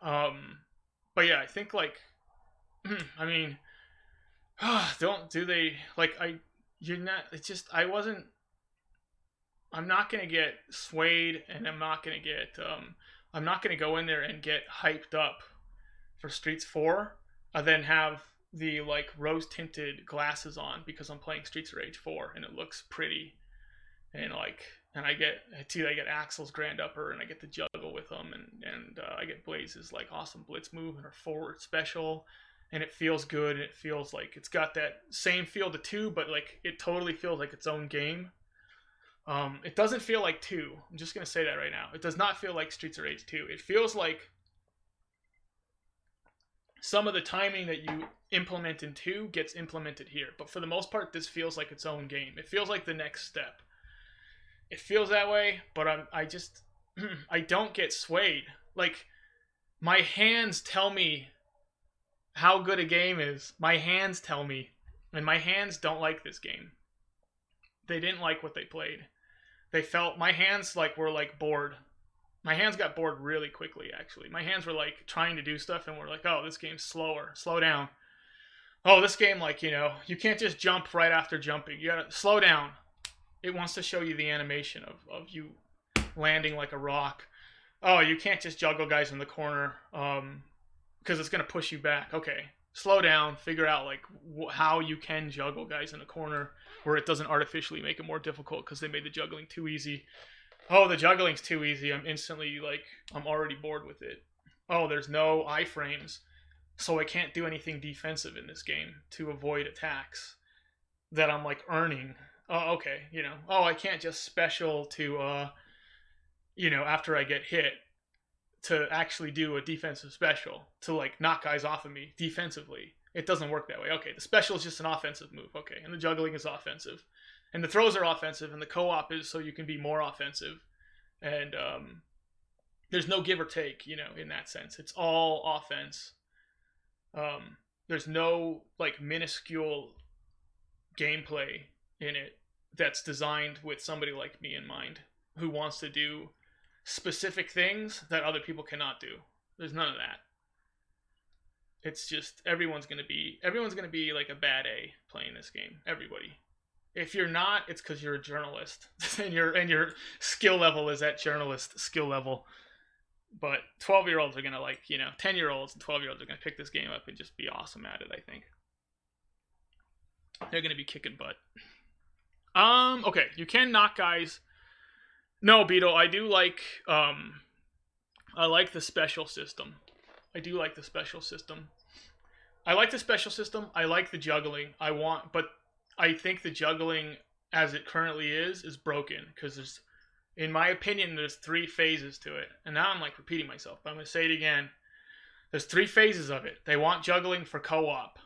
But yeah, I think like, I mean, do they like you're not. It's just I'm not gonna get swayed, and I'm not gonna go in there and get hyped up for Streets 4, and then have the like rose tinted glasses on because I'm playing Streets of Rage 4 and it looks pretty, and I get Axel's grand upper and I get the juggle with them, and I get Blaze's like awesome blitz move and her forward special, and it feels good, and it feels like it's got that same feel to 2, but like it totally feels like its own game. It doesn't feel like 2. I'm just gonna say that right now. It does not feel like Streets of Rage 2. It feels like some of the timing that you implement in 2 gets implemented here, but for the most part, this feels like its own game. It feels like the next step. It feels that way, but I don't get swayed. Like, my hands tell me how good a game is. My hands tell me, and my hands don't like this game. They didn't like what they played. They felt my hands were bored. My hands got bored really quickly, actually. My hands were like trying to do stuff and were like, oh, this game's slower. Slow down. Oh, this game, you can't just jump right after jumping. You gotta slow down. It wants to show you the animation of you landing like a rock. Oh, you can't just juggle guys in the corner because it's gonna push you back. Okay, slow down. Figure out how you can juggle guys in a corner where it doesn't artificially make it more difficult because they made the juggling too easy. Oh, the juggling's too easy. I'm instantly I'm already bored with it. Oh, there's no iframes, so I can't do anything defensive in this game to avoid attacks that I'm earning. Oh, okay, Oh, I can't just special to after I get hit to actually do a defensive special to knock guys off of me defensively. It doesn't work that way. Okay, the special is just an offensive move. Okay, and the juggling is offensive. And the throws are offensive, and the co-op is so you can be more offensive. And there's no give or take, in that sense. It's all offense. There's no minuscule gameplay in it that's designed with somebody like me in mind who wants to do specific things that other people cannot do. There's none of that. It's just everyone's gonna be like a bad A playing this game. Everybody. If you're not, it's because you're a journalist and your skill level is at journalist skill level. But 12-year-olds are gonna 10-year-olds and 12-year-olds are gonna pick this game up and just be awesome at it. I think they're gonna be kicking butt. Okay, you can knock guys. No, Beetle, I do I like the special system. I do like the special system. I like the special system. I like the juggling. But I think the juggling as it currently is broken because in my opinion, there's 3 phases to it. And now I'm repeating myself, but I'm going to say it again. There's 3 phases of it. They want juggling for co-op.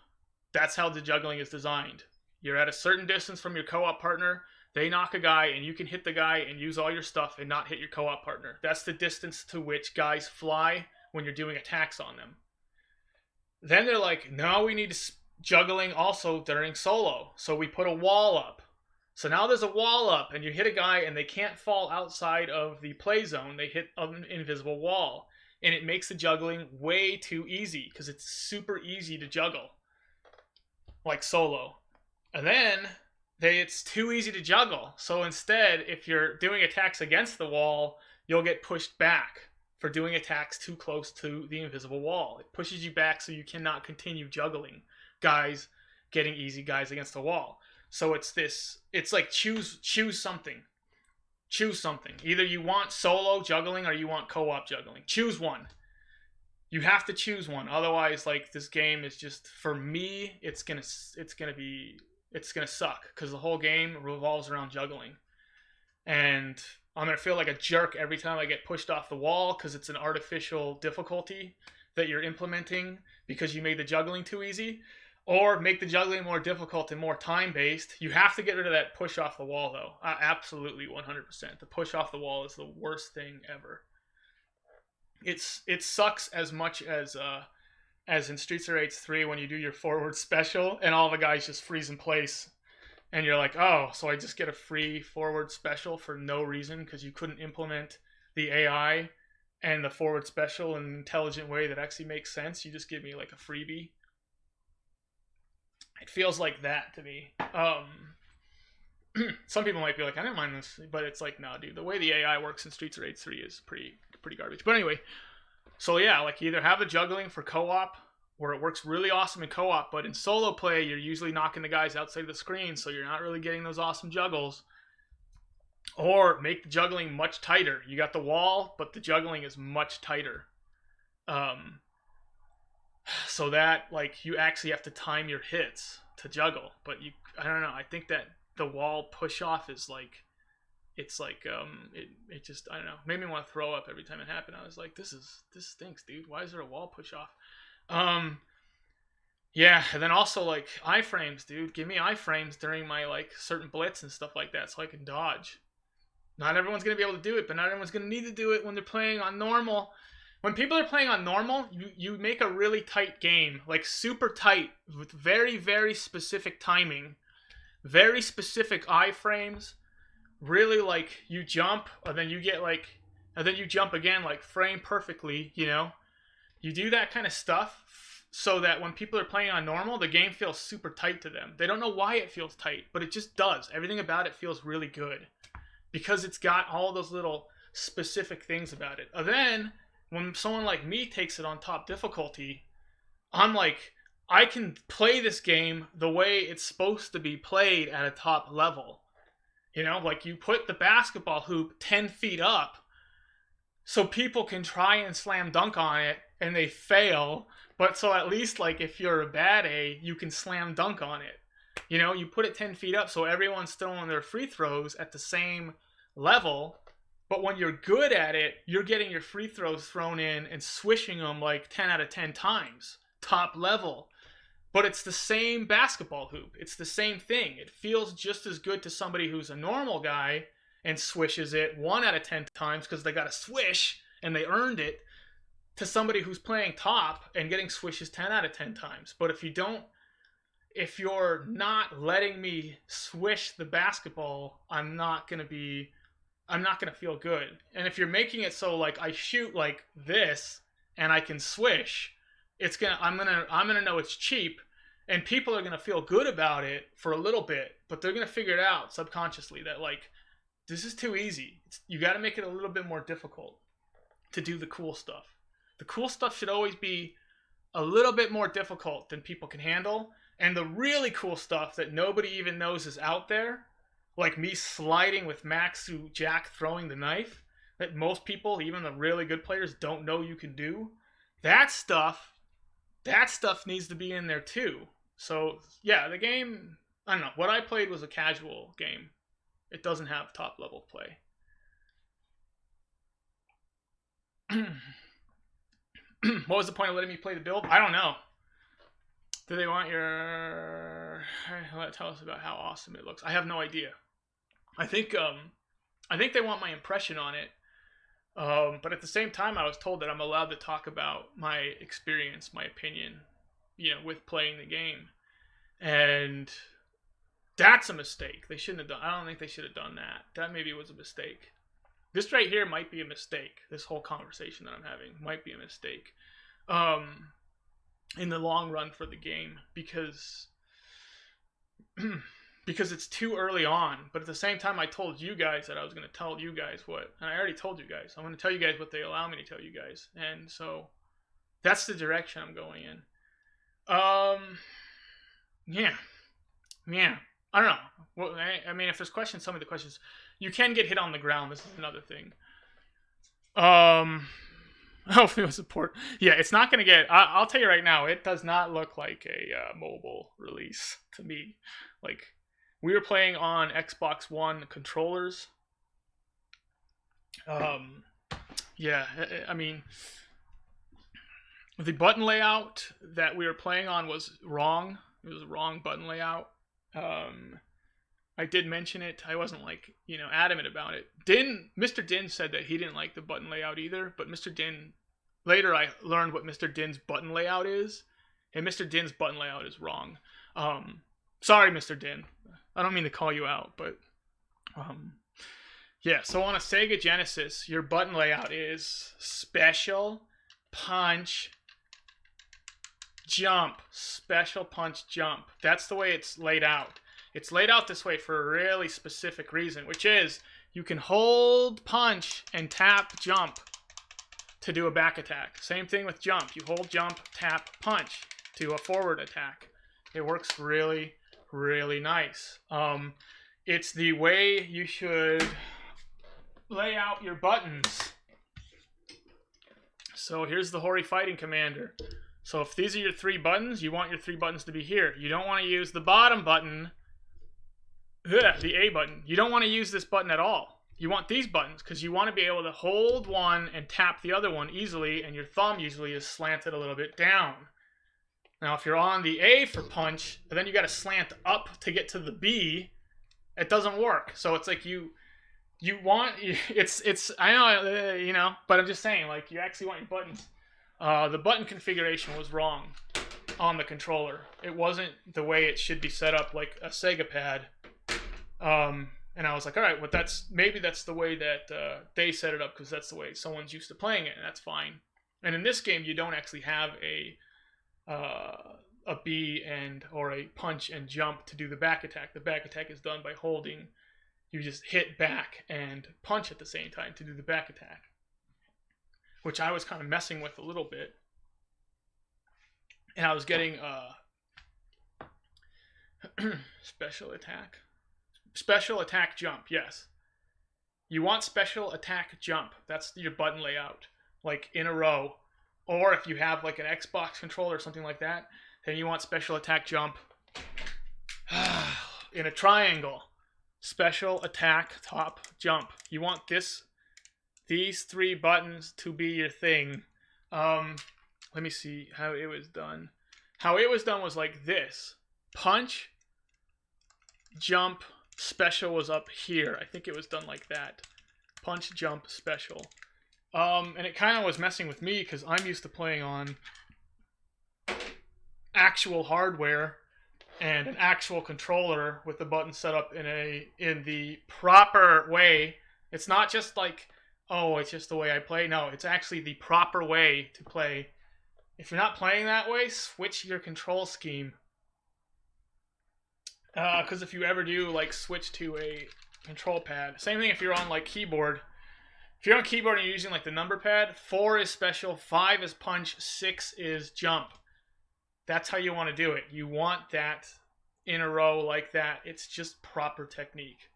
That's how the juggling is designed. You're at a certain distance from your co-op partner. They knock a guy, and you can hit the guy and use all your stuff and not hit your co-op partner. That's the distance to which guys fly when you're doing attacks on them. Then they're like, no, we need juggling also during solo. So we put a wall up. So now there's a wall up, and you hit a guy, and they can't fall outside of the play zone. They hit an invisible wall. And it makes the juggling way too easy, because it's super easy to juggle. Like solo. And then it's too easy to juggle. So instead, if you're doing attacks against the wall, you'll get pushed back for doing attacks too close to the invisible wall. It pushes you back so you cannot continue juggling guys, getting easy guys against the wall. So it's like choose something. Choose something. Either you want solo juggling or you want co-op juggling. Choose one. You have to choose one. Otherwise, like, this game is just, for me, it's gonna suck, because the whole game revolves around juggling. And I'm going to feel like a jerk every time I get pushed off the wall, because it's an artificial difficulty that you're implementing because you made the juggling too easy. Or make the juggling more difficult and more time-based. You have to get rid of that push off the wall, though. Absolutely, 100%. The push off the wall is the worst thing ever. It sucks as much as in Streets of Rage 3 when you do your forward special and all the guys just freeze in place. And you're like, oh, so I just get a free forward special for no reason because you couldn't implement the AI and the forward special in an intelligent way that actually makes sense. You just give me like a freebie. It feels like that to me. Some people might be like, I didn't mind this, but it's like, no, dude, the way the AI works in Streets of Rage 3 is pretty garbage. But anyway, so yeah, like, you either have the juggling for co-op, where it works really awesome in co-op, but in solo play, you're usually knocking the guys outside of the screen, so you're not really getting those awesome juggles. Or make the juggling much tighter. You got the wall, but the juggling is much tighter. So that, like, you actually have to time your hits to juggle. But I don't know, I think that the wall push-off is like, it's like, it just, I don't know, made me want to throw up every time it happened. I was like, this stinks, dude. Why is there a wall push-off? Yeah, and then also, like, iframes, dude. Give me iframes during my, like, certain blitz and stuff like that so I can dodge. Not everyone's going to be able to do it, but not everyone's going to need to do it when they're playing on normal. When people are playing on normal, you make a really tight game, like super tight, with very, very specific timing, very specific iframes. Really, like, you jump, and then you get, like, and then you jump again, like, frame perfectly, you know? You do that kind of stuff so that when people are playing on normal, the game feels super tight to them. They don't know why it feels tight, but it just does. Everything about it feels really good because it's got all those little specific things about it. And then when someone like me takes it on top difficulty, I'm like, I can play this game the way it's supposed to be played at a top level. You know, like, you put the basketball hoop 10 feet up so people can try and slam dunk on it and they fail. But so at least, like, if you're a bad A, you can slam dunk on it. You know, you put it 10 feet up so everyone's throwing their free throws at the same level. But when you're good at it, you're getting your free throws thrown in and swishing them like 10 out of 10 times. Top level. But it's the same basketball hoop. It's the same thing. It feels just as good to somebody who's a normal guy and swishes it 1 out of 10 times because they got a swish and they earned it, to somebody who's playing top and getting swishes 10 out of 10 times. But if you're not letting me swish the basketball, I'm not going to feel good. And if you're making it so, like, I shoot like this and I can swish, I'm gonna know it's cheap, and people are gonna feel good about it for a little bit, but they're gonna figure it out subconsciously that, like, this is too easy. You got to make it a little bit more difficult to do the cool stuff. The cool stuff should always be a little bit more difficult than people can handle, and the really cool stuff that nobody even knows is out there, like me sliding with Max through Jack throwing the knife, that most people, even the really good players, don't know you can do. That stuff needs to be in there too. So yeah, the game, I don't know, what I played was a casual game. It doesn't have top level play. What was the point of letting me play the build? I don't know. Do they want your? Tell us about how awesome it looks. I have no idea. I think they want my impression on it. But at the same time, I was told that I'm allowed to talk about my experience, my opinion, with playing the game, and that's a mistake. They shouldn't have done. I don't think they should have done that. That maybe was a mistake. This right here might be a mistake. This whole conversation that I'm having might be a mistake. In the long run for the game, because it's too early on. But at the same time, I told you guys that I was going to tell you guys what, and I already told you guys. I'm going to tell you guys what they allow me to tell you guys, and so that's the direction I'm going in. Yeah. I don't know. Well, I mean, if there's questions, tell me the questions. You can get hit on the ground. This is another thing. Hopefully with support. Yeah, it's not going to get... I'll tell you right now, it does not look like a mobile release to me. Like, we were playing on Xbox One controllers. Yeah, I mean, the button layout that we were playing on was wrong. It was a wrong button layout. I did mention it. I wasn't adamant about it. Mr. Din said that he didn't like the button layout either, but Mr. Din, later I learned what Mr. Din's button layout is, and Mr. Din's button layout is wrong. Sorry, Mr. Din. I don't mean to call you out, but yeah, so on a Sega Genesis, your button layout is special, punch, jump, special, punch, jump. That's the way it's laid out. It's laid out this way for a really specific reason, which is you can hold punch and tap jump to do a back attack. Same thing with jump. You hold jump, tap, punch to a forward attack. It works really, really nice. It's the way you should lay out your buttons. So here's the Hori Fighting Commander. So if these are your 3 buttons, you want your 3 buttons to be here. You don't want to use the bottom button, the A button. You don't want to use this button at all. You want these buttons because you want to be able to hold one and tap the other one easily, and your thumb usually is slanted a little bit down. Now if you're on the A for punch, but then you got to slant up to get to the B, it doesn't work. So it's like you want, it's I know, but I'm just saying, like, you actually want your buttons. The button configuration was wrong on the controller. It wasn't the way it should be set up, like a Sega pad. And I was like, all right, well, maybe that's the way that they set it up, because that's the way someone's used to playing it, and that's fine. And in this game, you don't actually have a B or a punch and jump to do the back attack. The back attack is done by holding. You just hit back and punch at the same time to do the back attack, which I was kind of messing with a little bit. And I was getting special attack jump, yes. You want special attack jump. That's your button layout, like in a row. Or if you have like an Xbox controller or something like that, then you want special attack jump in a triangle. Special attack top jump. You want these 3 buttons to be your thing. Let me see how it was done. How it was done was like this. Punch, jump, special was up here. I think it was done like that. Punch, jump, special. And it kind of was messing with me because I'm used to playing on actual hardware and an actual controller with the button set up in the proper way. It's not just like, oh, it's just the way I play. No, it's actually the proper way to play. If you're not playing that way, switch your control scheme. Because if you ever do, like, switch to a control pad. Same thing if you're on, like, keyboard. If you're on keyboard and you're using, like, the number pad, 4 is special, 5 is punch, 6 is jump. That's how you want to do it. You want that in a row like that. It's just proper technique.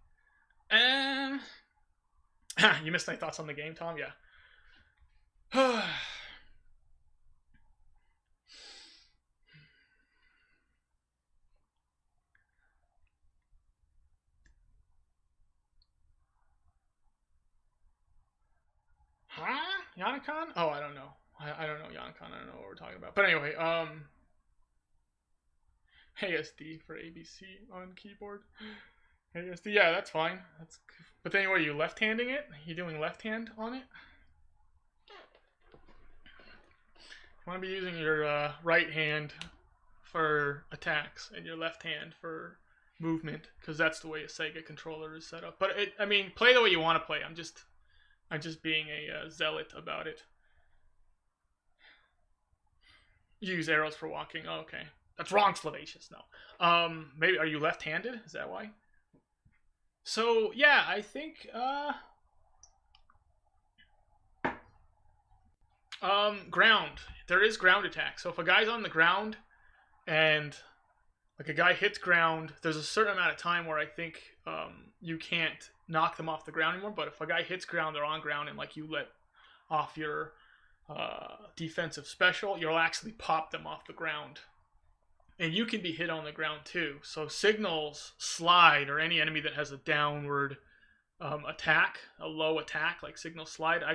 You missed my thoughts on the game, Tom? Yeah. Huh? Yannicon? Oh, I don't know. I don't know Yannicon. I don't know what we're talking about. But anyway, ASD for ABC on keyboard. ASD, yeah, that's fine. But then what, are you left-handing it? You doing left hand on it? You want to be using your right hand for attacks and your left hand for movement, because that's the way a Sega controller is set up. But I mean, play the way you want to play. I'm just being a zealot about it. Use arrows for walking. Oh, okay, that's wrong, Slavacious. No. Maybe, are you left-handed? Is that why? So yeah, I think ground. There is ground attack. So if a guy's on the ground and like a guy hits ground, there's a certain amount of time where I think you can't knock them off the ground anymore. But if a guy hits ground, they're on ground, and like you let off your defensive special, you'll actually pop them off the ground. And you can be hit on the ground too. So signals slide, or any enemy that has a downward attack, a low attack like signal slide. I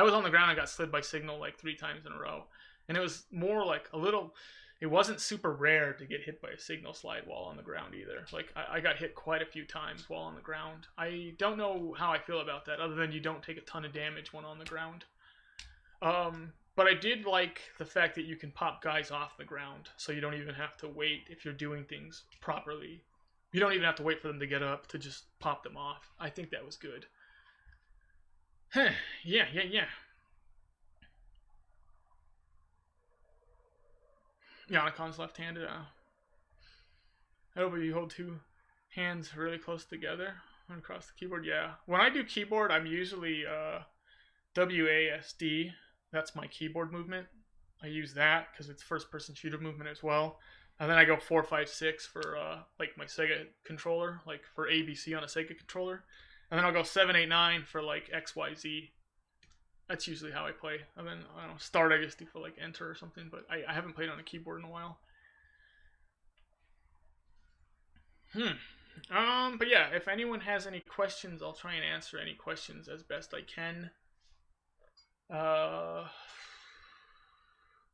was on the ground. I got slid by signal like 3 times in a row, and it was more like a little. It wasn't super rare to get hit by a signal slide while on the ground either. Like I got hit quite a few times while on the ground. I don't know how I feel about that, other than you don't take a ton of damage when on the ground. But I did like the fact that you can pop guys off the ground, so you don't even have to wait if you're doing things properly. You don't even have to wait for them to get up to just pop them off. I think that was good. Yeah. Yanacon's left-handed. I hope you hold 2 hands really close together across the keyboard. Yeah. When I do keyboard, I'm usually WASD. That's my keyboard movement. I use that because it's first-person shooter movement as well. And then I go 4, 5, 6 for like my Sega controller, like for ABC on a Sega controller. And then I'll go 7, 8, 9 for like XYZ. That's usually how I play. And then I don't know, start I just do for like enter or something. But I haven't played on a keyboard in a while. But yeah, if anyone has any questions, I'll try and answer any questions as best I can.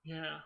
Yeah.